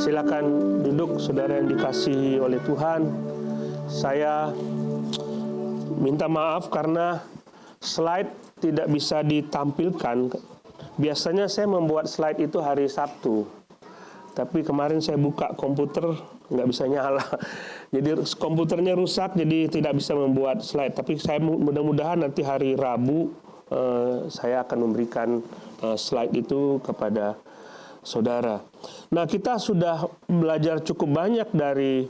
Silakan duduk, saudara yang dikasihi oleh Tuhan. Saya minta maaf karena slide tidak bisa ditampilkan. Biasanya saya membuat slide itu hari Sabtu, tapi kemarin saya buka komputer nggak bisa nyala. Jadi komputernya rusak, jadi tidak bisa membuat slide. Tapi saya mudah-mudahan nanti hari Rabu saya akan memberikan slide itu kepada saudara. Nah, kita sudah belajar cukup banyak dari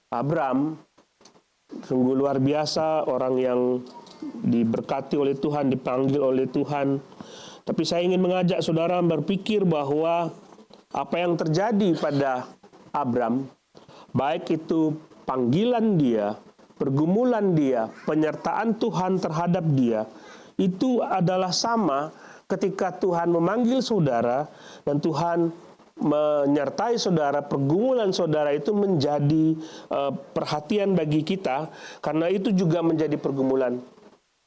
Abram. Sungguh luar biasa, orang yang diberkati oleh Tuhan, dipanggil oleh Tuhan. Tapi saya ingin mengajak saudara berpikir bahwa apa yang terjadi pada Abram, baik itu panggilan dia, pergumulan dia, penyertaan Tuhan terhadap dia, itu adalah sama ketika Tuhan memanggil saudara dan Tuhan menyertai saudara. Pergumulan saudara itu menjadi perhatian bagi kita, karena itu juga menjadi pergumulan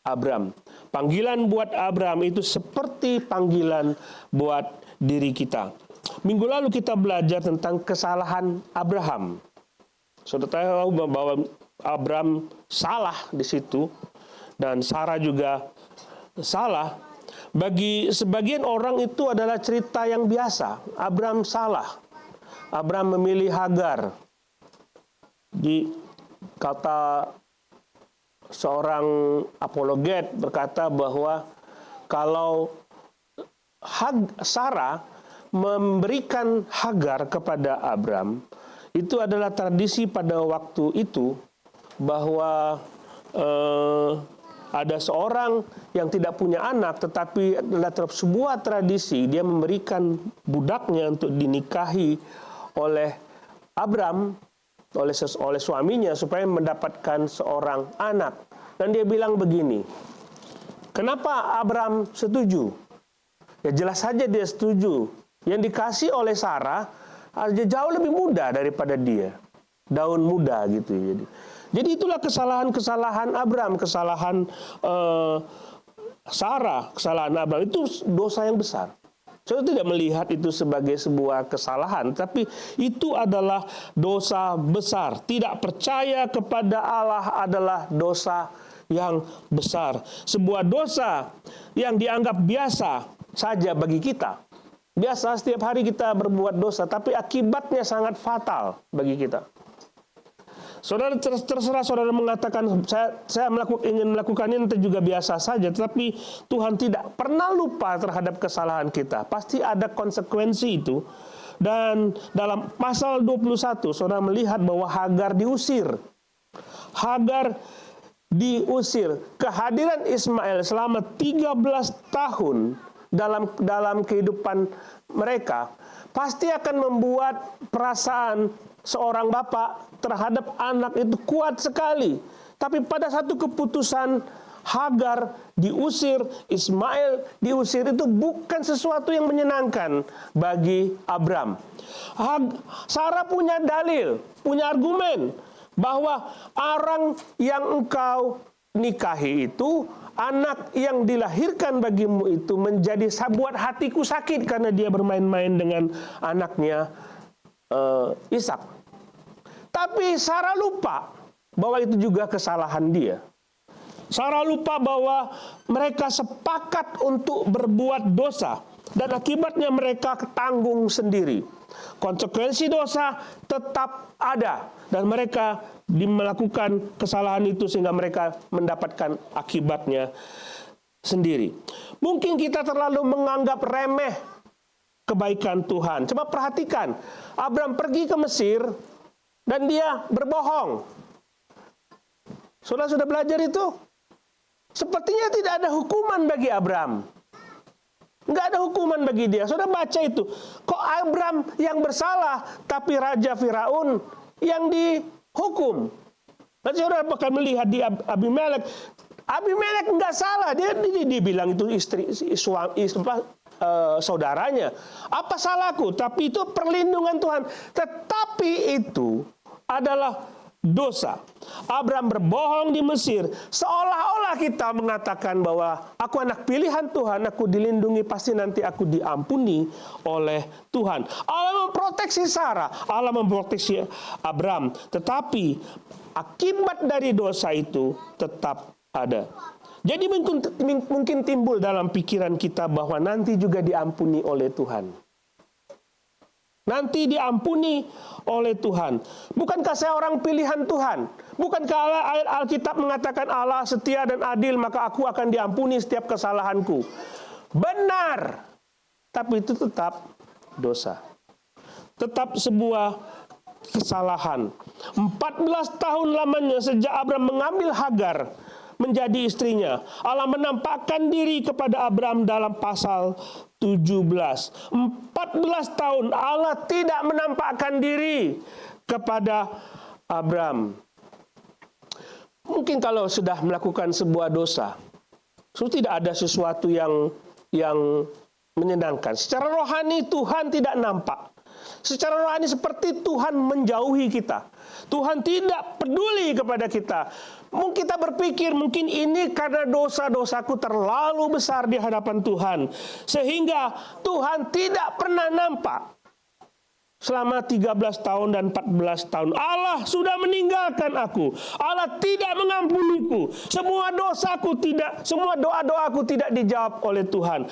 Abram. Panggilan buat Abram itu seperti panggilan buat diri kita. Minggu lalu kita belajar tentang kesalahan Abraham. Saudara tahu bahwa Abram salah di situ dan Sarah juga salah. Bagi sebagian orang itu adalah cerita yang biasa. Abram salah. Abram memilih Hagar. Di kata seorang apologet berkata bahwa kalau Sarah memberikan Hagar kepada Abram, itu adalah tradisi pada waktu itu bahwa ada seorang yang tidak punya anak, tetapi adalah sebuah tradisi dia memberikan budaknya untuk dinikahi oleh Abram, oleh suaminya, supaya mendapatkan seorang anak. Dan dia bilang begini, kenapa Abram setuju? Ya jelas saja dia setuju. Yang dikasih oleh Sarah jauh lebih muda daripada dia, daun muda gitu. Jadi itulah kesalahan Abram, kesalahan Sarah, kesalahan Abram. Itu dosa yang besar. Saya tidak melihat itu sebagai sebuah kesalahan, tapi itu adalah dosa besar. Tidak percaya kepada Allah adalah dosa yang besar. Sebuah dosa yang dianggap biasa saja bagi kita. Biasa setiap hari kita berbuat dosa, tapi akibatnya sangat fatal bagi kita. Saudara, terserah saudara mengatakan saya ingin melakukannya nanti juga biasa saja, tetapi Tuhan tidak pernah lupa terhadap kesalahan kita. Pasti ada konsekuensi itu. Dan dalam pasal 21 saudara melihat bahwa Hagar diusir. Hagar diusir. Kehadiran Ismail selama 13 tahun dalam kehidupan mereka pasti akan membuat perasaan seorang bapak terhadap anak itu kuat sekali. Tapi pada satu keputusan Hagar diusir, Ismail diusir, itu bukan sesuatu yang menyenangkan bagi Abram. Sarah punya dalil, punya argumen bahwa orang yang engkau nikahi itu, anak yang dilahirkan bagimu itu menjadi buat hatiku sakit karena dia bermain-main dengan anaknya Ishak. Tapi Sarah lupa bahwa itu juga kesalahan dia. Sarah lupa bahwa mereka sepakat untuk berbuat dosa dan akibatnya mereka tanggung sendiri. Konsekuensi dosa tetap ada dan mereka melakukan kesalahan itu sehingga mereka mendapatkan akibatnya sendiri. Mungkin kita terlalu menganggap remeh kebaikan Tuhan. Coba perhatikan, Abram pergi ke Mesir dan dia berbohong. Saudara sudah belajar itu? Sepertinya tidak ada hukuman bagi Abram. Enggak ada hukuman bagi dia. Saudara baca itu. Kok Abram yang bersalah, tapi Raja Firaun yang dihukum? Nanti saudara bakal melihat di Abimelek. Abimelek enggak salah. Dia bilang itu saudaranya. Apa salahku? Tapi itu perlindungan Tuhan. Tetapi itu adalah dosa. Abraham berbohong di Mesir, seolah-olah kita mengatakan bahwa aku anak pilihan Tuhan, aku dilindungi, pasti nanti aku diampuni oleh Tuhan. Allah memproteksi Sarah, Allah memproteksi Abraham, tetapi akibat dari dosa itu tetap ada. Jadi mungkin timbul dalam pikiran kita bahwa nanti juga diampuni oleh Tuhan. Nanti diampuni oleh Tuhan. Bukankah saya orang pilihan Tuhan? Bukankah ayat Alkitab mengatakan Allah setia dan adil, maka aku akan diampuni setiap kesalahanku? Benar. Tapi itu tetap dosa. Tetap sebuah kesalahan. 14 tahun lamanya sejak Abraham mengambil Hagar menjadi istrinya. Allah menampakkan diri kepada Abraham dalam pasal 17. 14 tahun Allah tidak menampakkan diri kepada Abraham. Mungkin kalau sudah melakukan sebuah dosa, sudah tidak ada sesuatu yang menyenangkan. Secara rohani Tuhan tidak nampak. Secara rohani seperti Tuhan menjauhi kita. Tuhan tidak peduli kepada kita. Mungkin kita berpikir, mungkin ini karena dosa-dosaku terlalu besar di hadapan Tuhan, sehingga Tuhan tidak pernah nampak. Selama 13 tahun dan 14 tahun Allah sudah meninggalkan aku. Allah tidak mengampuniku. Semua dosaku tidak, semua doa-doaku tidak dijawab oleh Tuhan.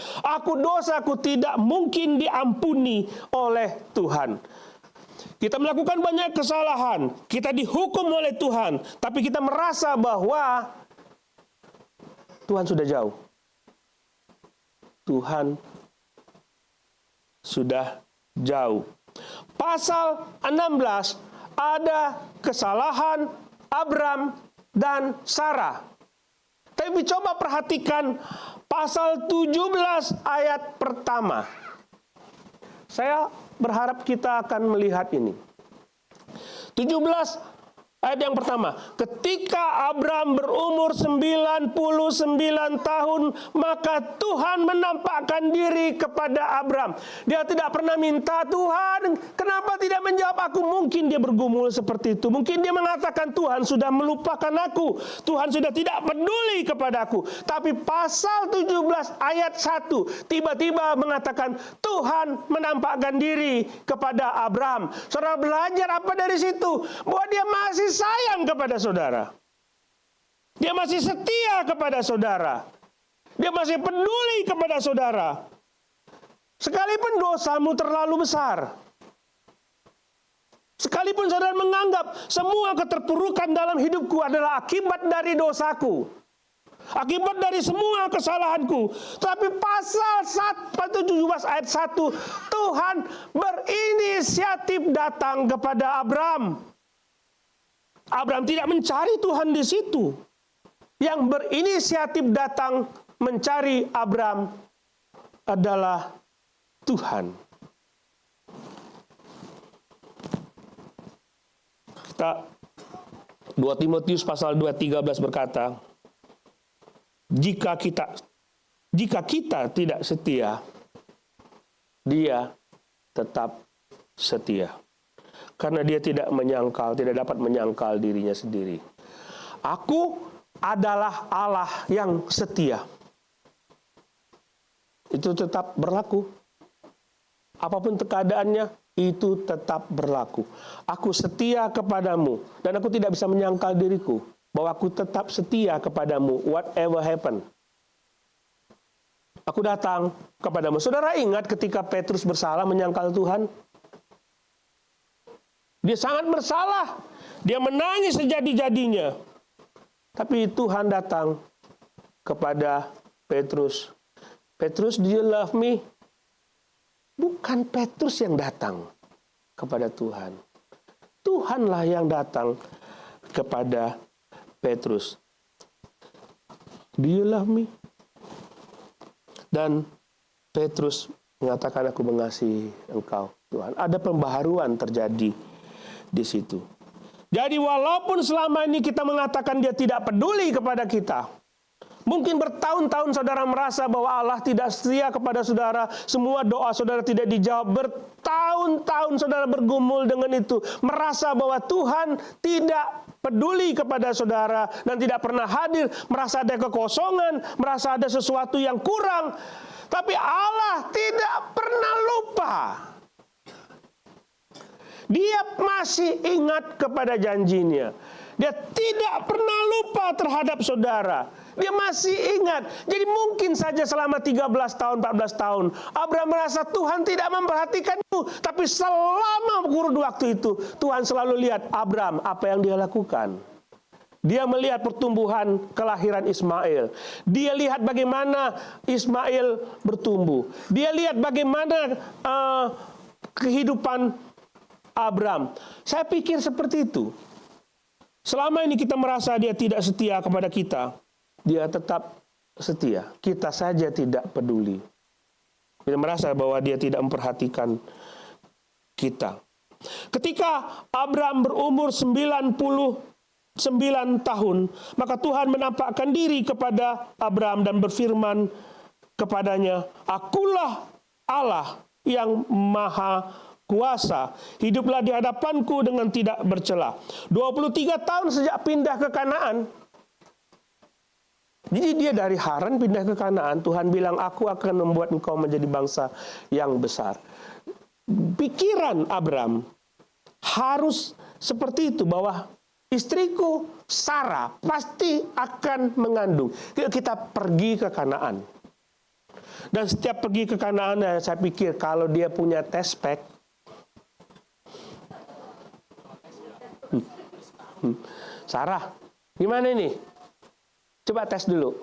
Dosaku tidak mungkin diampuni oleh Tuhan. Kita melakukan banyak kesalahan, kita dihukum oleh Tuhan, tapi kita merasa bahwa Tuhan sudah jauh. Tuhan sudah jauh. Pasal 16 ada kesalahan Abraham dan Sarah. Tapi coba perhatikan pasal 17 ayat pertama. Saya berharap kita akan melihat ini. 17 ayat yang pertama. Ketika Abraham berumur 99 tahun, maka Tuhan menampakkan diri kepada Abraham. Dia tidak pernah minta, Tuhan, kenapa tidak menjawab aku? Mungkin dia bergumul seperti itu. Mungkin dia mengatakan, Tuhan sudah melupakan aku. Tuhan sudah tidak peduli kepadaku. Tapi pasal 17 ayat 1 tiba-tiba mengatakan, Tuhan menampakkan diri kepada Abraham. Saudara belajar apa dari situ? Bahwa dia masih sayang kepada saudara. Dia masih setia kepada saudara. Dia masih peduli kepada saudara. Sekalipun dosamu terlalu besar. Sekalipun saudara menganggap semua keterpurukan dalam hidupku adalah akibat dari dosaku. Akibat dari semua kesalahanku. Tapi pasal 17 ayat 1, Tuhan berinisiatif datang kepada Abraham. Abraham tidak mencari Tuhan di situ. Yang berinisiatif datang mencari Abraham adalah Tuhan. Kita 2 Timotius pasal 2:13 berkata, jika kita tidak setia, Dia tetap setia. Karena Dia tidak dapat menyangkal dirinya sendiri. Aku adalah Allah yang setia. Itu tetap berlaku. Apapun keadaannya, itu tetap berlaku. Aku setia kepadamu, dan aku tidak bisa menyangkal diriku, bahwa aku tetap setia kepadamu, whatever happen. Aku datang kepadamu. Saudara ingat ketika Petrus bersalah menyangkal Tuhan? Dia sangat bersalah. Dia menangis sejadi-jadinya. Tapi Tuhan datang kepada Petrus. Petrus, do you love me? Bukan Petrus yang datang kepada Tuhan. Tuhanlah yang datang kepada Petrus. Do you love me? Dan Petrus mengatakan, aku mengasihi engkau, Tuhan. Ada pembaharuan terjadi di situ. Jadi walaupun selama ini kita mengatakan Dia tidak peduli kepada kita, Mungkin bertahun-tahun saudara merasa bahwa Allah tidak setia kepada saudara. Semua doa saudara tidak dijawab. Bertahun-tahun saudara bergumul dengan itu. Merasa bahwa Tuhan tidak peduli kepada saudara dan tidak pernah hadir. Merasa ada kekosongan, merasa ada sesuatu yang kurang. Tapi Allah tidak pernah lupa. Dia masih ingat kepada janjinya. Dia tidak pernah lupa terhadap saudara. Dia masih ingat. Jadi mungkin saja selama 13 tahun, 14 tahun, Abraham merasa Tuhan tidak memperhatikanmu. Tapi selama kurun waktu itu, Tuhan selalu lihat Abraham, apa yang dia lakukan. Dia melihat pertumbuhan kelahiran Ismail. Dia lihat bagaimana Ismail bertumbuh. Dia lihat bagaimana kehidupan Abraham. Saya pikir seperti itu. Selama ini kita merasa dia tidak setia kepada kita, dia tetap setia. Kita saja tidak peduli. Kita merasa bahwa dia tidak memperhatikan kita. Ketika Abraham berumur 99 tahun, maka Tuhan menampakkan diri kepada Abraham dan berfirman kepadanya, "Akulah Allah yang Maha Kuasa, hiduplah di hadapanku dengan tidak bercela." 23 tahun sejak pindah ke Kanaan. Jadi dia dari Haran pindah ke Kanaan. Tuhan bilang, "Aku akan membuat engkau menjadi bangsa yang besar." Pikiran Abraham harus seperti itu, bahwa istriku Sarah pasti akan mengandung. Kita pergi ke Kanaan. Dan setiap pergi ke Kanaan, saya pikir kalau dia punya test pack, Sarah, gimana ini? Coba tes dulu.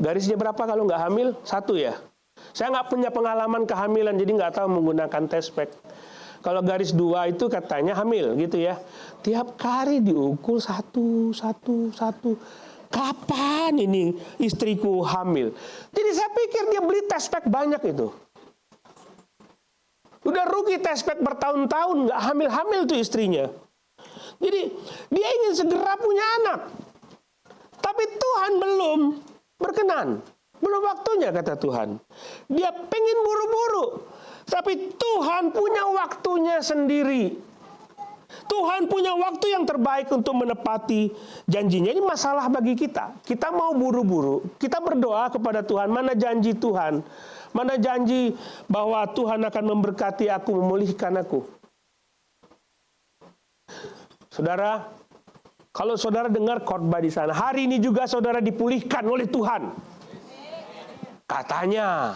Garisnya berapa kalau nggak hamil? 1 ya. Saya nggak punya pengalaman kehamilan, jadi nggak tahu menggunakan test pack. Kalau garis 2 itu katanya hamil, gitu ya. Tiap kali diukur 1. Kapan ini istriku hamil? Jadi saya pikir dia beli test pack banyak itu. Udah rugi test pack bertahun-tahun, nggak hamil-hamil tuh istrinya. Jadi dia ingin segera punya anak. Tapi Tuhan belum berkenan. Belum waktunya, kata Tuhan. Dia pengen buru-buru. Tapi Tuhan punya waktunya sendiri. Tuhan punya waktu yang terbaik untuk menepati janjinya. Ini masalah bagi kita. Kita mau buru-buru. Kita berdoa kepada Tuhan. Mana janji Tuhan? Mana janji bahwa Tuhan akan memberkati aku, memulihkan aku? Saudara, kalau saudara dengar khotbah di sana, hari ini juga saudara dipulihkan oleh Tuhan. Katanya.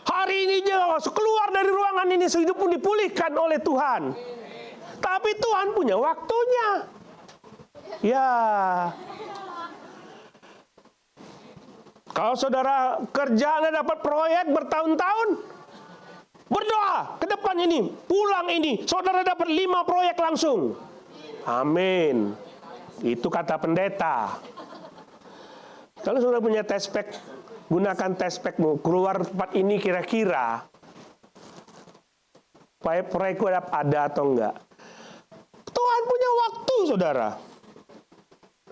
Hari ini juga keluar dari ruangan ini, hidup pun dipulihkan oleh Tuhan. Tapi Tuhan punya waktunya. Ya. Kalau saudara kerja, Anda dapat proyek bertahun-tahun, berdoa ke depan ini, pulang ini, saudara dapat 5 proyek langsung. Amin. Itu kata pendeta. Kalau saudara punya test pack, gunakan test packmu. Keluar tempat ini kira-kira proyekku ada atau enggak. Tuhan punya waktu, saudara.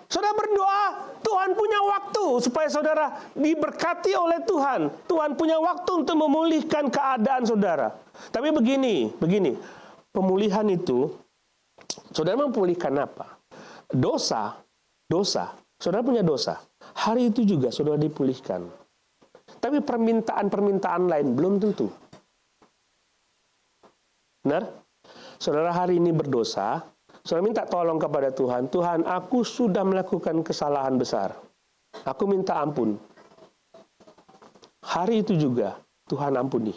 Saudara berdoa, Tuhan punya waktu supaya saudara diberkati oleh Tuhan. Tuhan punya waktu untuk memulihkan keadaan saudara. Tapi begini, pemulihan itu, saudara memulihkan apa? Dosa. Saudara punya dosa. Hari itu juga saudara dipulihkan. Tapi permintaan lain belum tentu. Benar? Saudara hari ini berdosa, saudara minta tolong kepada Tuhan. Tuhan, aku sudah melakukan kesalahan besar. Aku minta ampun. Hari itu juga Tuhan ampuni.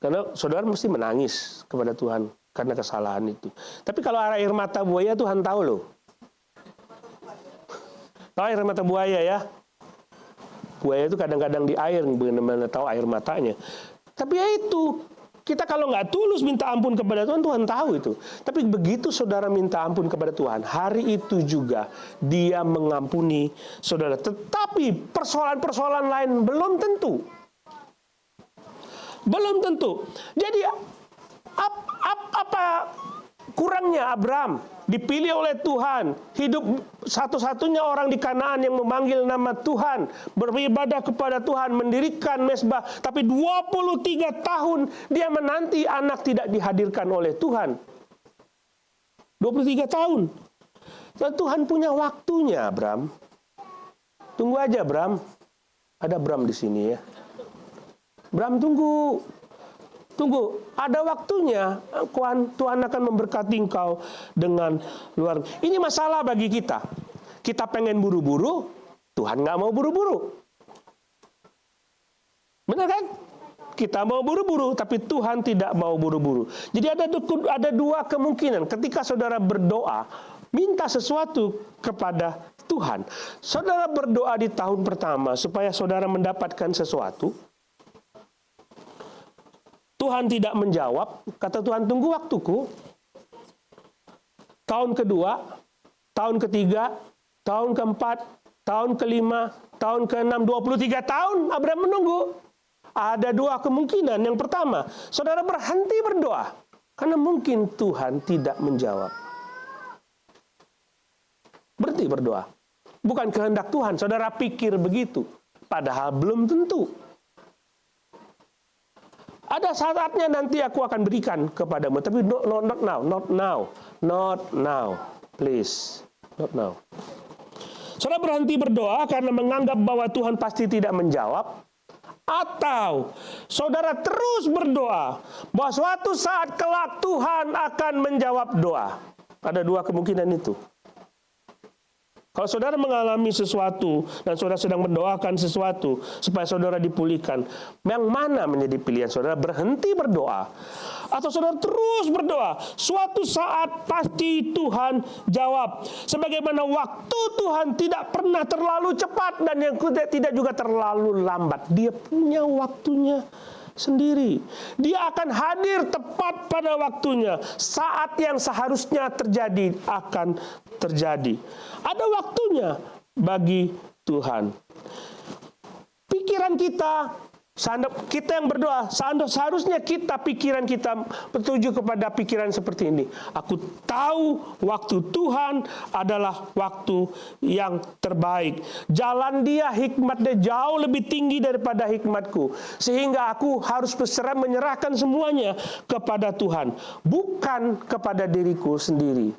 Karena saudara mesti menangis kepada Tuhan karena kesalahan itu. Tapi kalau air mata buaya, Tuhan tahu loh. Tahu air mata buaya ya? Buaya itu kadang-kadang di air, bagaimana tahu air matanya. Tapi ya itu, kita kalau nggak tulus minta ampun kepada Tuhan, Tuhan tahu itu. Tapi begitu saudara minta ampun kepada Tuhan, hari itu juga Dia mengampuni saudara. Tetapi persoalan-persoalan lain belum tentu. Belum tentu. Jadi apa kurang orangnya Abram, dipilih oleh Tuhan, hidup satu-satunya orang di Kanaan yang memanggil nama Tuhan, beribadah kepada Tuhan, mendirikan mezbah, tapi 23 tahun dia menanti anak tidak dihadirkan oleh Tuhan. 23 tahun. Dan Tuhan punya waktunya, Abram. Tunggu aja, Abram. Ada Abram di sini ya. Abram, tunggu. Tunggu, ada waktunya Tuhan akan memberkati engkau dengan luar. Ini masalah bagi kita. Kita pengen buru-buru, Tuhan nggak mau buru-buru. Benar kan? Kita mau buru-buru, tapi Tuhan tidak mau buru-buru. Jadi ada dua kemungkinan. Ketika saudara berdoa, minta sesuatu kepada Tuhan. Saudara berdoa di tahun pertama supaya saudara mendapatkan sesuatu. Tuhan tidak menjawab, kata Tuhan, tunggu waktuku. Tahun kedua, tahun ketiga, tahun keempat, tahun kelima, tahun keenam, 23 tahun Abraham menunggu. Ada dua kemungkinan. Yang pertama, saudara berhenti berdoa, karena mungkin Tuhan tidak menjawab. Berhenti berdoa. Bukan kehendak Tuhan, saudara pikir begitu. Padahal belum tentu. Ada saatnya nanti aku akan berikan kepadamu. Tapi not now. Please, not now. Saudara berhenti berdoa karena menganggap bahwa Tuhan pasti tidak menjawab. Atau saudara terus berdoa bahwa suatu saat kelak Tuhan akan menjawab doa. Ada dua kemungkinan itu. Kalau saudara mengalami sesuatu dan saudara sedang mendoakan sesuatu supaya saudara dipulihkan, yang mana menjadi pilihan saudara? Berhenti berdoa atau saudara terus berdoa? Suatu saat pasti Tuhan jawab. Sebagaimana waktu Tuhan tidak pernah terlalu cepat dan yang tidak juga terlalu lambat. Dia punya waktunya sendiri. Dia akan hadir tepat pada waktunya. Saat yang seharusnya terjadi akan terjadi. Ada waktunya bagi Tuhan. Pikiran kita yang berdoa, seharusnya pikiran kita bertuju kepada pikiran seperti ini. Aku tahu waktu Tuhan adalah waktu yang terbaik. Jalan Dia, hikmat Dia jauh lebih tinggi daripada hikmatku. Sehingga aku harus menyerahkan semuanya kepada Tuhan, bukan kepada diriku sendiri.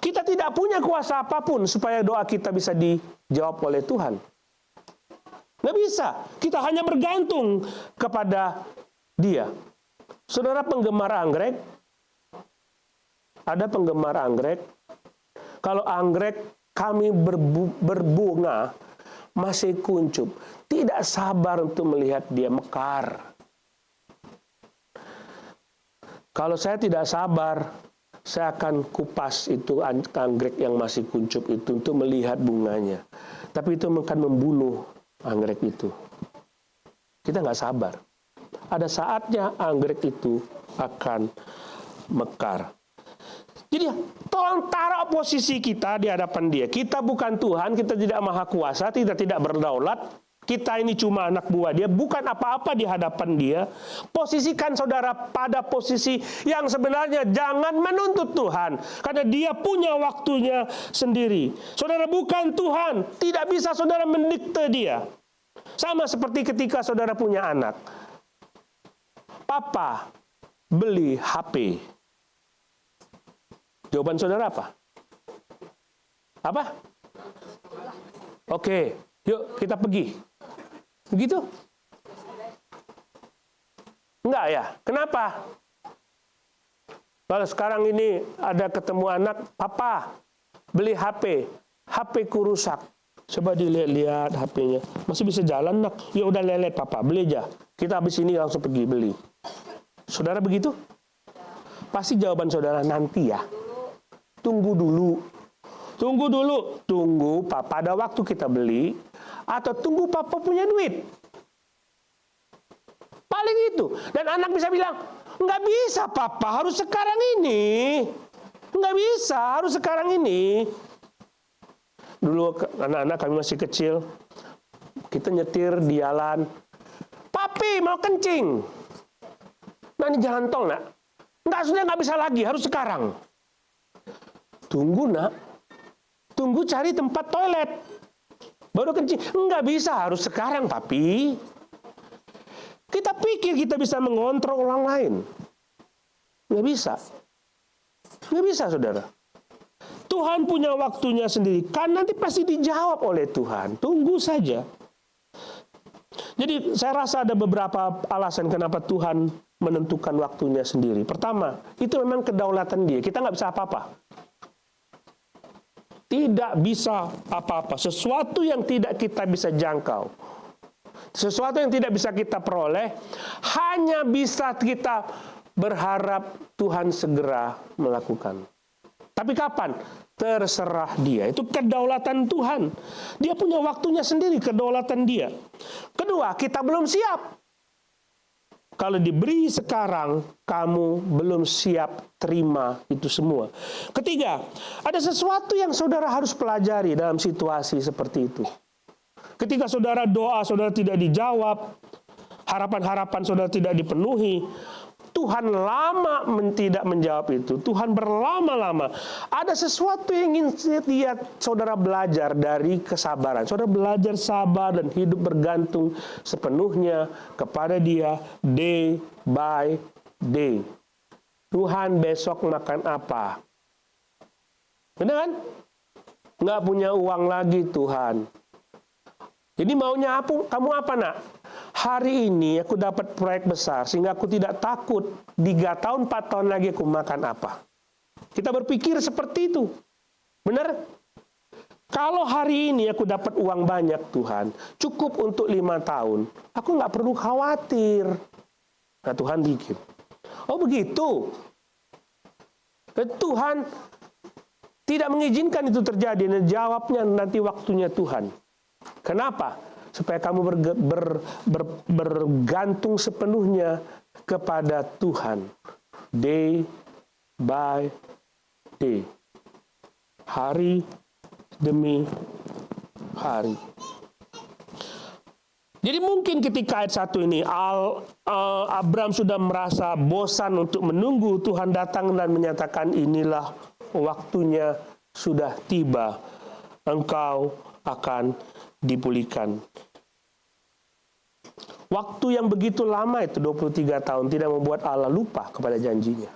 Kita tidak punya kuasa apapun supaya doa kita bisa dijawab oleh Tuhan. Nggak bisa. Kita hanya bergantung kepada Dia. Saudara penggemar anggrek? Ada penggemar anggrek? Kalau anggrek kami berbunga, masih kuncup. Tidak sabar untuk melihat dia mekar. Kalau saya tidak sabar, saya akan kupas itu anggrek yang masih kuncup itu untuk melihat bunganya. Tapi itu akan membunuh anggrek itu. Kita nggak sabar. Ada saatnya anggrek itu akan mekar. Jadi tolong taruh posisi kita di hadapan Dia. Kita bukan Tuhan, kita tidak maha kuasa, kita tidak berdaulat. Kita ini cuma anak buah Dia, bukan apa-apa di hadapan Dia. Posisikan saudara pada posisi yang sebenarnya. Jangan menuntut Tuhan, karena Dia punya waktunya sendiri. Saudara bukan Tuhan, tidak bisa saudara mendikte Dia. Sama seperti ketika saudara punya anak. Papa, beli HP. Jawaban saudara apa? Apa? Oke, yuk kita pergi. Begitu? Enggak ya? Kenapa? Kalau sekarang ini ada ketemu anak, papa, beli HP. HP ku rusak. Coba dilihat-lihat HP-nya. Masih bisa jalan, nak? Ya udah lelet, papa, beli aja. Kita habis ini langsung pergi beli. Saudara begitu? Pasti jawaban saudara nanti ya. Tunggu dulu. Tunggu papa ada waktu kita beli. Atau tunggu papa punya duit. Paling itu. Dan anak bisa bilang, nggak bisa papa, harus sekarang ini. Nggak bisa, harus sekarang ini. Dulu anak-anak kami masih kecil. Kita nyetir di jalan. Papi mau kencing. Nah ini jalan tol nak. Sudah nggak bisa lagi, harus sekarang. Tunggu nak, tunggu cari tempat toilet. Baru kencing, nggak bisa, harus sekarang papi. Kita pikir kita bisa mengontrol orang lain. Nggak bisa. Nggak bisa, saudara. Tuhan punya waktunya sendiri. Kan nanti pasti dijawab oleh Tuhan. Tunggu saja. Jadi saya rasa ada beberapa alasan kenapa Tuhan menentukan waktunya sendiri. Pertama, itu memang kedaulatan Dia. Kita nggak bisa apa-apa. Tidak bisa apa-apa. Sesuatu yang tidak kita bisa jangkau. Sesuatu yang tidak bisa kita peroleh, hanya bisa kita berharap Tuhan segera melakukan. Tapi kapan? Terserah Dia. Itu kedaulatan Tuhan. Dia punya waktunya sendiri, kedaulatan Dia. Kedua, kita belum siap. Kalau diberi sekarang, kamu belum siap terima itu semua. Ketiga, ada sesuatu yang saudara harus pelajari dalam situasi seperti itu. Ketika saudara doa, saudara tidak dijawab, harapan-harapan saudara tidak dipenuhi, Tuhan lama tidak menjawab itu. Tuhan berlama-lama. Ada sesuatu yang ingin saudara belajar dari kesabaran. Saudara belajar sabar dan hidup bergantung sepenuhnya kepada Dia day by day. Tuhan besok makan apa? Benar kan? Nggak punya uang lagi Tuhan. Jadi maunya kamu apa nak? Hari ini aku dapat proyek besar sehingga aku tidak takut 3 tahun 4 tahun lagi aku makan apa. Kita berpikir seperti itu. Benar? Kalau hari ini aku dapat uang banyak Tuhan, cukup untuk 5 tahun, aku nggak perlu khawatir. Nah Tuhan bikin. Oh begitu. Tuhan tidak mengizinkan itu terjadi. Nah, jawabnya nanti waktunya Tuhan. Kenapa? Supaya kamu bergantung sepenuhnya kepada Tuhan. Day by day. Hari demi hari. Jadi mungkin ketika ayat 1 ini, Abraham sudah merasa bosan untuk menunggu. Tuhan datang dan menyatakan inilah waktunya sudah tiba. Engkau akan dipulihkan. Waktu yang begitu lama itu 23 tahun tidak membuat Allah lupa kepada janjinya.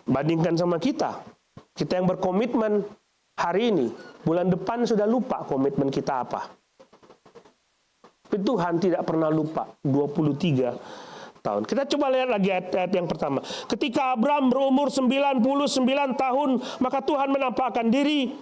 Bandingkan sama kita yang berkomitmen hari ini, bulan depan sudah lupa komitmen kita apa. Tapi Tuhan tidak pernah lupa 23 tahun. Kita coba lihat lagi ayat yang pertama. Ketika Abraham berumur 99 tahun, maka Tuhan menampakkan diri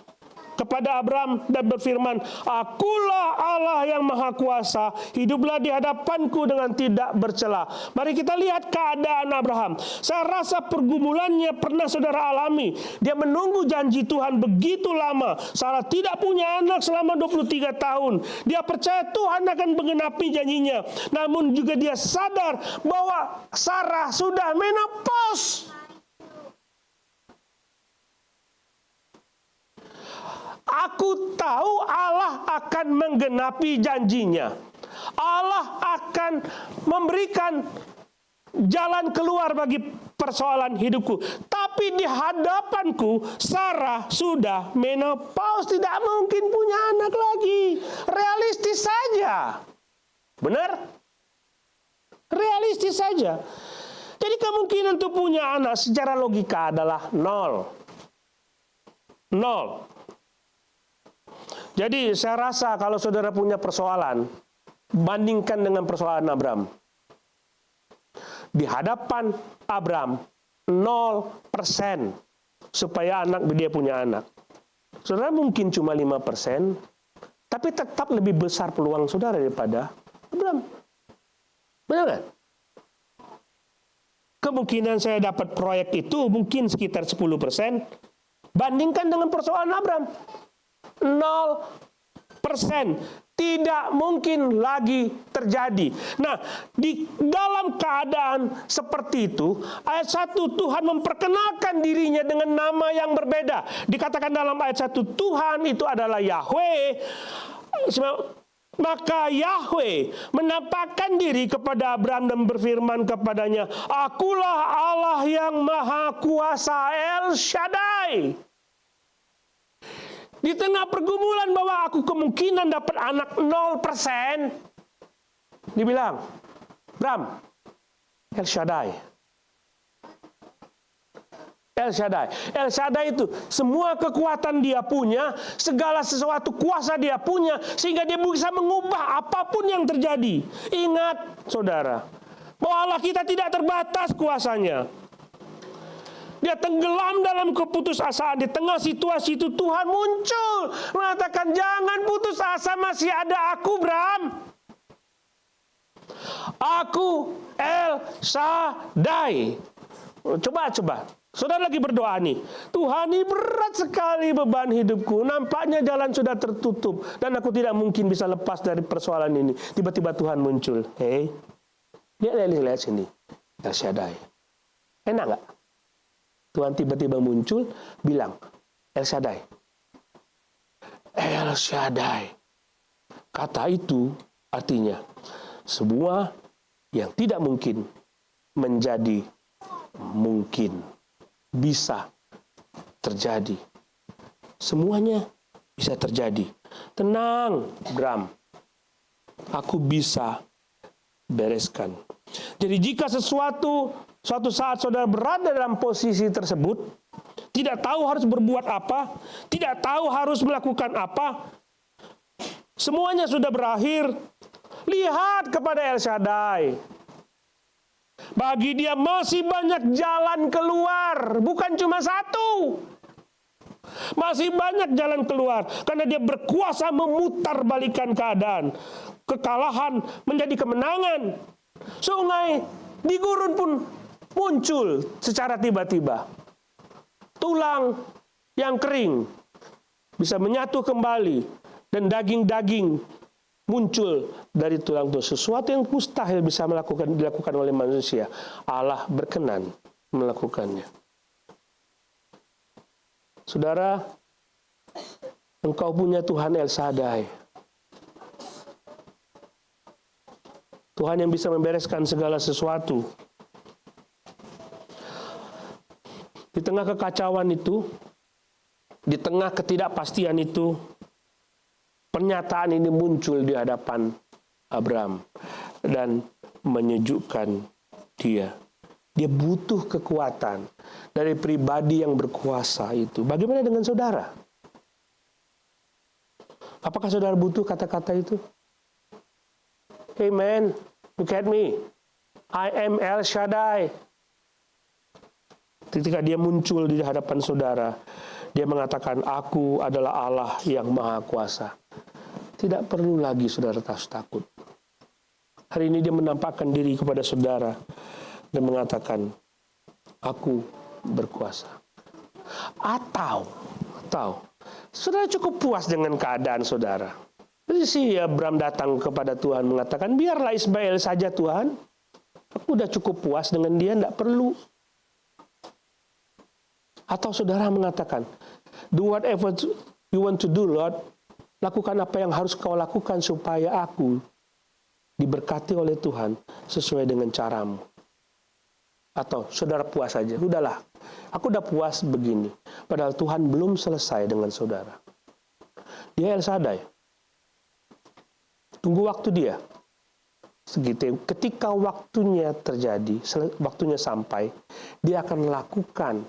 kepada Abraham dan berfirman, Akulah Allah yang Maha Kuasa, hiduplah di hadapanku dengan tidak bercela. Mari kita lihat keadaan Abraham. Saya rasa pergumulannya pernah saudara alami. Dia menunggu janji Tuhan begitu lama. Sarah tidak punya anak selama 23 tahun. Dia percaya Tuhan akan menggenapi janjinya. Namun juga dia sadar bahwa Sarah sudah menopause. Aku tahu Allah akan menggenapi janjinya. Allah akan memberikan jalan keluar bagi persoalan hidupku. Tapi di hadapanku, Sarah sudah menopause, tidak mungkin punya anak lagi. Realistis saja. Benar? Realistis saja. Jadi kemungkinan untuk punya anak secara logika adalah 0. Jadi saya rasa kalau saudara punya persoalan, bandingkan dengan persoalan Abraham. Di hadapan Abraham, 0% supaya dia punya anak. Saudara mungkin cuma 5%, tapi tetap lebih besar peluang saudara daripada Abraham. Benar kan? Kemungkinan saya dapat proyek itu mungkin sekitar 10%, bandingkan dengan persoalan Abraham. 0%. Tidak mungkin lagi terjadi. Nah, di dalam keadaan seperti itu, ayat 1 Tuhan memperkenalkan dirinya dengan nama yang berbeda. Dikatakan dalam ayat 1, Tuhan itu adalah Yahweh. Maka Yahweh menampakkan diri kepada Abraham dan berfirman kepadanya, "Akulah Allah yang Maha Kuasa, El Shaddai." Di tengah pergumulan bahwa aku kemungkinan dapat anak 0%, dibilang, "Bram, El Shaddai." El Shaddai. El Shaddai itu semua kekuatan dia punya, segala sesuatu kuasa dia punya, sehingga dia bisa mengubah apapun yang terjadi. Ingat, saudara, bahwa Allah kita tidak terbatas kuasanya. Dia tenggelam dalam keputusasaan. Di tengah situasi itu Tuhan muncul, mengatakan, "Jangan putus asa, masih ada aku, Bram. Aku El Shaddai." Coba. Saudara lagi berdoa nih, "Tuhan, ini berat sekali beban hidupku. Nampaknya jalan sudah tertutup dan aku tidak mungkin bisa lepas dari persoalan ini." Tiba-tiba Tuhan muncul. Hei, lihat sini. El Shaddai. Enak nggak? Tuhan tiba-tiba muncul, bilang, "El Shaddai." El Shaddai. Kata itu artinya, semua yang tidak mungkin menjadi mungkin. Bisa terjadi. Semuanya bisa terjadi. Tenang, Bram. Aku bisa bereskan. Jadi jika suatu saat saudara berada dalam posisi tersebut, tidak tahu harus berbuat apa, tidak tahu harus melakukan apa, semuanya sudah berakhir, lihat kepada El Shaddai. Bagi dia masih banyak jalan keluar, bukan cuma satu. Masih banyak jalan keluar, karena dia berkuasa memutarbalikkan keadaan. Kekalahan menjadi kemenangan. Sungai di gurun pun muncul secara tiba-tiba. Tulang yang kering bisa menyatu kembali, dan daging-daging muncul dari tulang itu. Sesuatu yang mustahil bisa dilakukan oleh manusia, Allah berkenan melakukannya. Saudara, engkau punya Tuhan El Shaddai. Tuhan yang bisa membereskan segala sesuatu. Di tengah kekacauan itu, di tengah ketidakpastian itu, pernyataan ini muncul di hadapan Abraham dan menyejukkan dia. Dia butuh kekuatan dari pribadi yang berkuasa itu. Bagaimana dengan saudara? Apakah saudara butuh kata-kata itu? "Hey man, look at me. I am El Shaddai." Ketika dia muncul di hadapan saudara, dia mengatakan, "Aku adalah Allah yang Maha Kuasa." Tidak perlu lagi saudara takut. Hari ini dia menampakkan diri kepada saudara dan mengatakan, "Aku berkuasa." Atau saudara cukup puas dengan keadaan saudara. Jadi si Abraham datang kepada Tuhan mengatakan, "Biarlah Ismail saja Tuhan. Aku udah cukup puas dengan dia, tidak perlu." Atau saudara mengatakan, "Do whatever you want to do, Lord. Lakukan apa yang harus kau lakukan supaya aku diberkati oleh Tuhan sesuai dengan caramu." Atau saudara puas saja, "Udahlah, aku udah puas begini." Padahal Tuhan belum selesai dengan saudara. Dia El Shaddai. Tunggu waktu dia. Segitu. Ketika waktunya terjadi, waktunya sampai, dia akan lakukan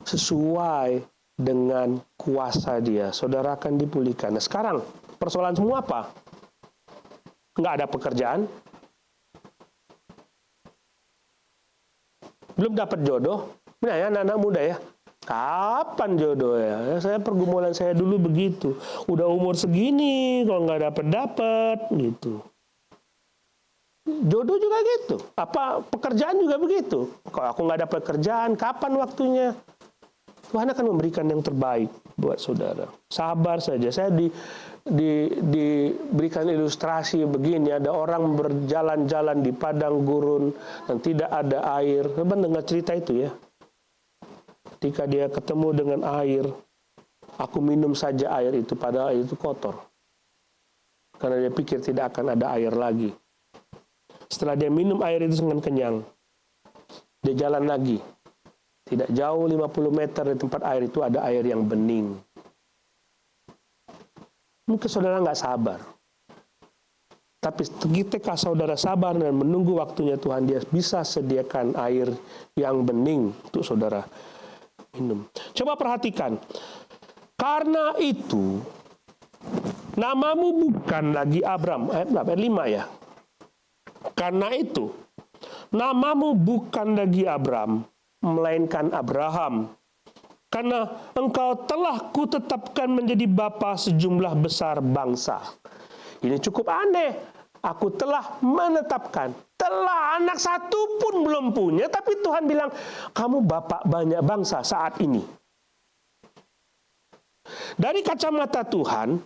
sesuai dengan kuasa dia. Saudara akan dipulihkan. Nah, sekarang persoalan semua apa? Nggak ada pekerjaan, belum dapat jodoh. Nah ya, anak-anak muda ya, kapan jodoh ya? Saya pergumulan saya dulu begitu. Udah umur segini, kalau nggak dapat gitu. Jodoh juga gitu. Apa pekerjaan juga begitu. Kalau aku nggak dapat kerjaan, kapan waktunya? Tuhan akan memberikan yang terbaik buat saudara. Sabar saja. Saya diberikan ilustrasi begini. Ada orang berjalan-jalan di padang gurun dan tidak ada air. Coba dengar cerita itu ya. Ketika dia ketemu dengan air, aku minum saja air itu, padahal air itu kotor. karena dia pikir tidak akan ada air lagi. Setelah dia minum air itu dengan kenyang, dia jalan lagi. Tidak jauh 50 meter dari tempat air itu ada air yang bening. Mungkin saudara nggak sabar. Tapi ketika saudara sabar dan menunggu waktunya Tuhan, dia bisa sediakan air yang bening untuk saudara minum. Coba perhatikan. Karena itu, namamu bukan lagi Abram. Ayat 5 ya. Karena itu, namamu bukan lagi Abram, melainkan Abraham. Karena engkau telah kutetapkan menjadi bapa sejumlah besar bangsa. Ini cukup aneh. Aku telah menetapkan. Telah, anak satu pun belum punya, tapi Tuhan bilang, kamu bapak banyak bangsa saat ini. Dari kacamata Tuhan,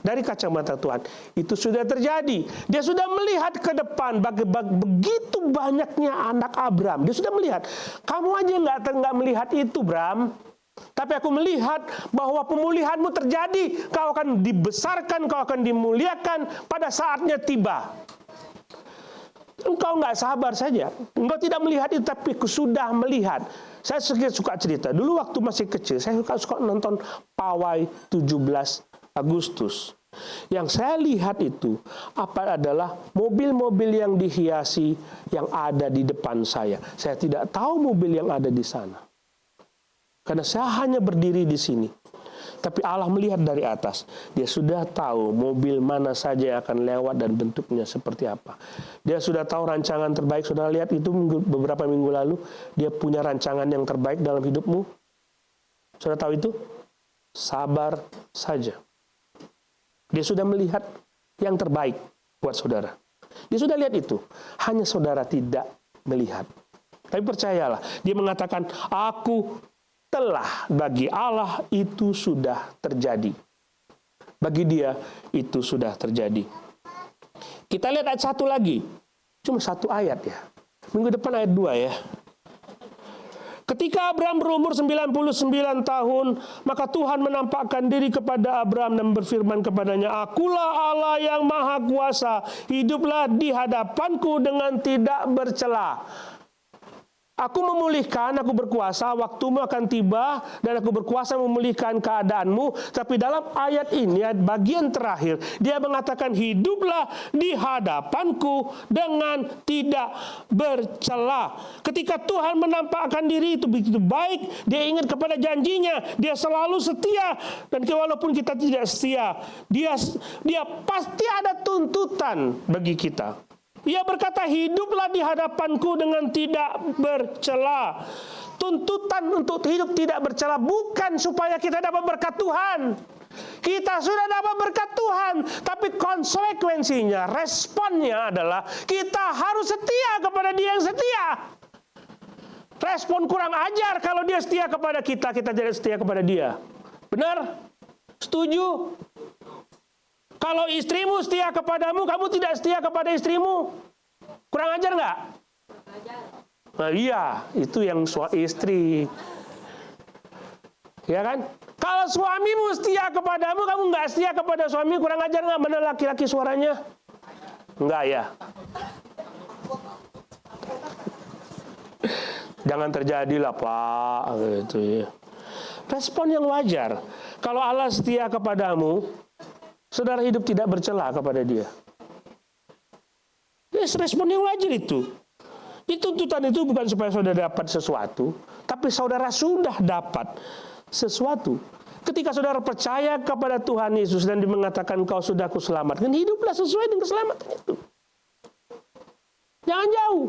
itu sudah terjadi. Dia sudah melihat ke depan begitu banyaknya anak Abram. Dia sudah melihat. Kamu aja nggak melihat itu, Bram. Tapi aku melihat bahwa pemulihanmu terjadi. Kau akan dibesarkan, kau akan dimuliakan pada saatnya tiba. Engkau nggak sabar saja. Engkau tidak melihat itu, tapi aku sudah melihat. Saya suka cerita. Dulu waktu masih kecil, saya suka nonton Pawai 17 Agustus. Yang saya lihat itu adalah mobil-mobil yang dihiasi yang ada di depan saya. Saya tidak tahu mobil yang ada di sana. Karena saya hanya berdiri di sini. Tapi Allah melihat dari atas. Dia sudah tahu mobil mana saja yang akan lewat dan bentuknya seperti apa. Dia sudah tahu rancangan terbaik. Saudara lihat itu beberapa minggu lalu. Dia punya rancangan yang terbaik dalam hidupmu. Saudara tahu itu? Sabar saja. Dia sudah melihat yang terbaik buat saudara. Dia sudah lihat itu. Hanya saudara tidak melihat. Tapi percayalah. Dia mengatakan, aku telah, bagi Allah itu sudah terjadi. Bagi dia itu sudah terjadi. Kita lihat ayat 1 lagi. Cuma 1 ayat ya. Minggu depan ayat 2 ya. Ketika Abram berumur 99 tahun, maka Tuhan menampakkan diri kepada Abram dan berfirman kepadanya, Akulah Allah yang Maha Kuasa, hiduplah di hadapanku dengan tidak bercela. Aku memulihkan, aku berkuasa, waktumu akan tiba, dan aku berkuasa memulihkan keadaanmu. Tapi dalam ayat ini, bagian terakhir, dia mengatakan, hiduplah di hadapanku dengan tidak bercela. Ketika Tuhan menampakkan diri itu begitu baik, dia ingat kepada janjinya, dia selalu setia. Dan walaupun kita tidak setia, dia pasti ada tuntutan bagi kita. Ia berkata, hiduplah di hadapanku dengan tidak bercela. Tuntutan untuk hidup tidak bercela bukan supaya kita dapat berkat Tuhan. Kita sudah dapat berkat Tuhan, tapi konsekuensinya, responnya adalah kita harus setia kepada Dia yang setia. Respon kurang ajar kalau Dia setia kepada kita, kita tidak setia kepada Dia. Benar? Setuju? Kalau istrimu setia kepadamu, kamu tidak setia kepada istrimu. Kurang ajar nggak? Nah, iya, itu yang istri. Ya kan? Kalau suamimu setia kepadamu, kamu nggak setia kepada suami, kurang ajar nggak? Mana laki-laki suaranya? Enggak ya? Jangan terjadilah Pak. Gitu ya. Respon yang wajar. Kalau Allah setia kepadamu, saudara hidup tidak bercela kepada Dia. Respon yang wajar itu. Tuntutan itu bukan supaya saudara dapat sesuatu, tapi saudara sudah dapat sesuatu. Ketika saudara percaya kepada Tuhan Yesus dan Dia mengatakan kau sudah kuselamatkan, hiduplah sesuai dengan keselamatan itu. Jangan jauh.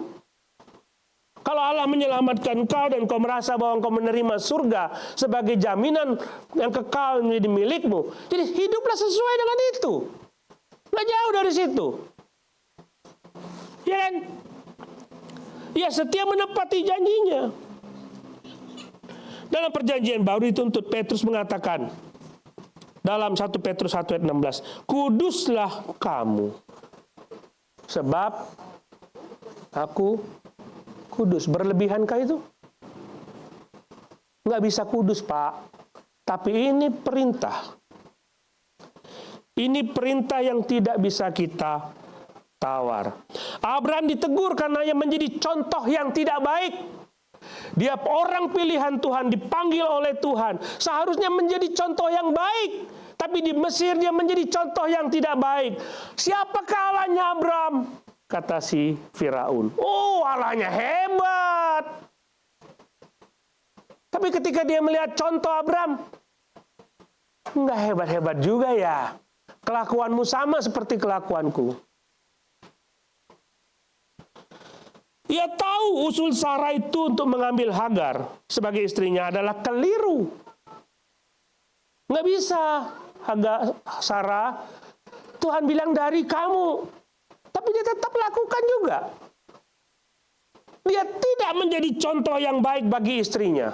Kalau Allah menyelamatkan kau dan kau merasa bahwa kau menerima surga sebagai jaminan yang kekal menjadi milikmu, jadi hiduplah sesuai dengan itu. Nggak jauh dari situ. Ya kan? Ya, setia menepati janjinya. Dalam perjanjian baru dituntut, Petrus mengatakan dalam 1 Petrus 1 ayat 16, kuduslah kamu, sebab aku kudus. Berlebihankah itu? Nggak bisa kudus, Pak. Tapi ini perintah. Ini perintah yang tidak bisa kita tawar. Abraham ditegur karena ia menjadi contoh yang tidak baik. Dia orang pilihan Tuhan, dipanggil oleh Tuhan. Seharusnya menjadi contoh yang baik. Tapi di Mesir dia menjadi contoh yang tidak baik. Siapakah Allahnya Abraham? Kata si Firaun. Oh, Allahnya hebat. Tapi ketika dia melihat contoh Abraham, enggak hebat-hebat juga ya. Kelakuanmu sama seperti kelakuanku. Ia tahu usul Sarah itu untuk mengambil Hagar sebagai istrinya adalah keliru. Nggak bisa, Sarah. Tuhan bilang dari kamu. Tapi dia tetap lakukan juga. Dia tidak menjadi contoh yang baik bagi istrinya.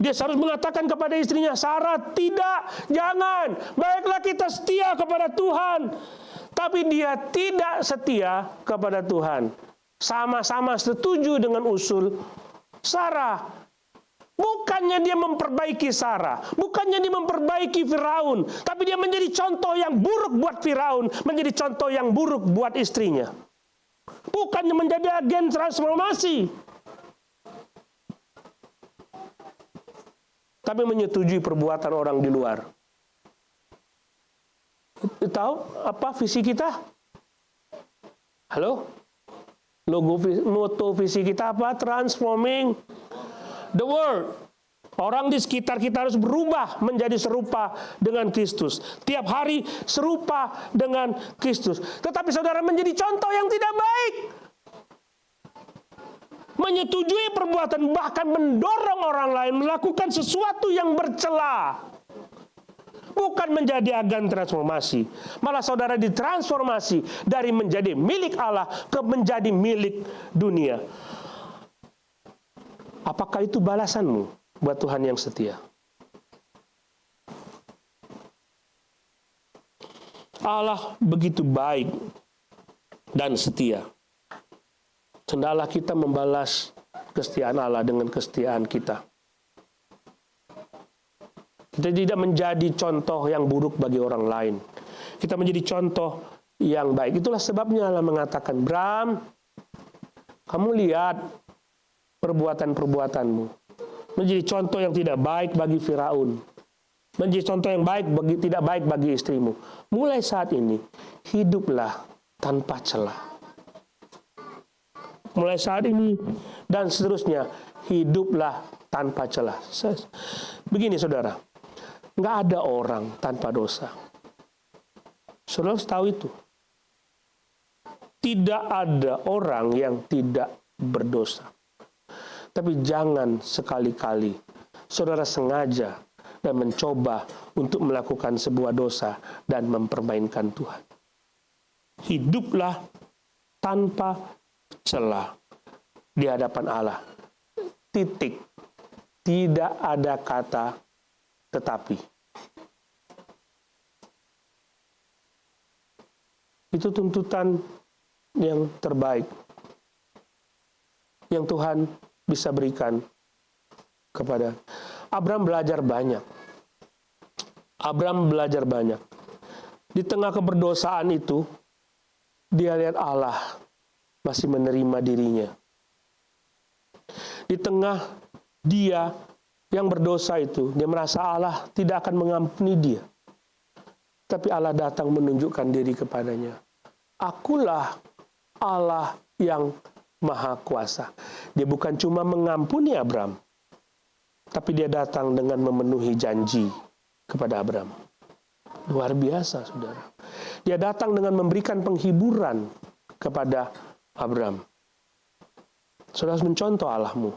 Dia harus mengatakan kepada istrinya, Sarah, tidak, jangan. Baiklah kita setia kepada Tuhan. Tapi dia tidak setia kepada Tuhan. Sama-sama setuju dengan usul Sarah. Bukannya dia memperbaiki Sarah, bukannya dia memperbaiki Firaun, tapi dia menjadi contoh yang buruk buat Firaun, menjadi contoh yang buruk buat istrinya. Bukannya menjadi agen transformasi, tapi menyetujui perbuatan orang di luar. Tahu apa visi kita? Halo? Moto visi kita apa? Transforming the world. Orang di sekitar kita harus berubah menjadi serupa dengan Kristus. Tiap hari serupa dengan Kristus. Tetapi saudara menjadi contoh yang tidak baik. Menyetujui perbuatan, bahkan mendorong orang lain melakukan sesuatu yang bercela. Bukan menjadi agen transformasi. Malah saudara ditransformasi dari menjadi milik Allah ke menjadi milik dunia. Apakah itu balasanmu buat Tuhan yang setia? Allah begitu baik dan setia. Hendaklah kita membalas kesetiaan Allah dengan kesetiaan kita. Kita tidak menjadi contoh yang buruk bagi orang lain. Kita menjadi contoh yang baik. Itulah sebabnya Allah mengatakan, Bram, kamu lihat perbuatan-perbuatanmu. Menjadi contoh yang tidak baik bagi Firaun. Menjadi contoh yang tidak baik bagi istrimu. Mulai saat ini, hiduplah tanpa celah. Mulai saat ini dan seterusnya, hiduplah tanpa celah. Begini saudara, nggak ada orang tanpa dosa. Saudara harus tahu itu. Tidak ada orang yang tidak berdosa. Tapi jangan sekali-kali saudara sengaja dan mencoba untuk melakukan sebuah dosa dan mempermainkan Tuhan. Hiduplah tanpa celah di hadapan Allah. Titik. Tidak ada kata tetapi. Itu tuntutan yang terbaik yang Tuhan bisa berikan kepada Abraham. Belajar banyak. Abraham belajar banyak. Di tengah keberdosaan itu, dia lihat Allah masih menerima dirinya. Di tengah dia yang berdosa itu, dia merasa Allah tidak akan mengampuni dia. Tapi Allah datang menunjukkan diri kepadanya. Akulah Allah yang Maha Kuasa. Dia bukan cuma mengampuni Abraham, tapi dia datang dengan memenuhi janji kepada Abraham. Luar biasa, saudara. Dia datang dengan memberikan penghiburan kepada Abraham. Saudara harus mencontoh Allahmu.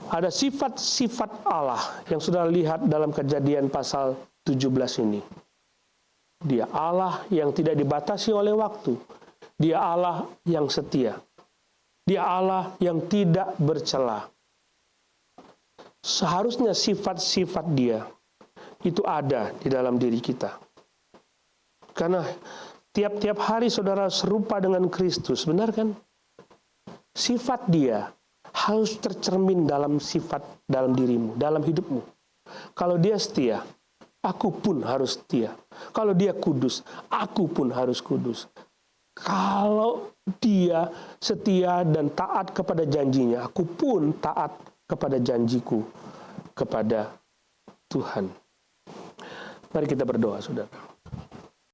Ada sifat-sifat Allah yang sudah lihat dalam Kejadian pasal 17 ini. Dia Allah yang tidak dibatasi oleh waktu. Dia Allah yang setia. Dia Allah yang tidak bercela. Seharusnya sifat-sifat dia itu ada di dalam diri kita. Karena tiap-tiap hari saudara serupa dengan Kristus, benar kan? Sifat dia harus tercermin dalam sifat dalam dirimu, dalam hidupmu. Kalau dia setia, aku pun harus setia. Kalau dia kudus, aku pun harus kudus. Kalau dia setia dan taat kepada janjinya, aku pun taat kepada janjiku kepada Tuhan. Mari kita berdoa, saudara.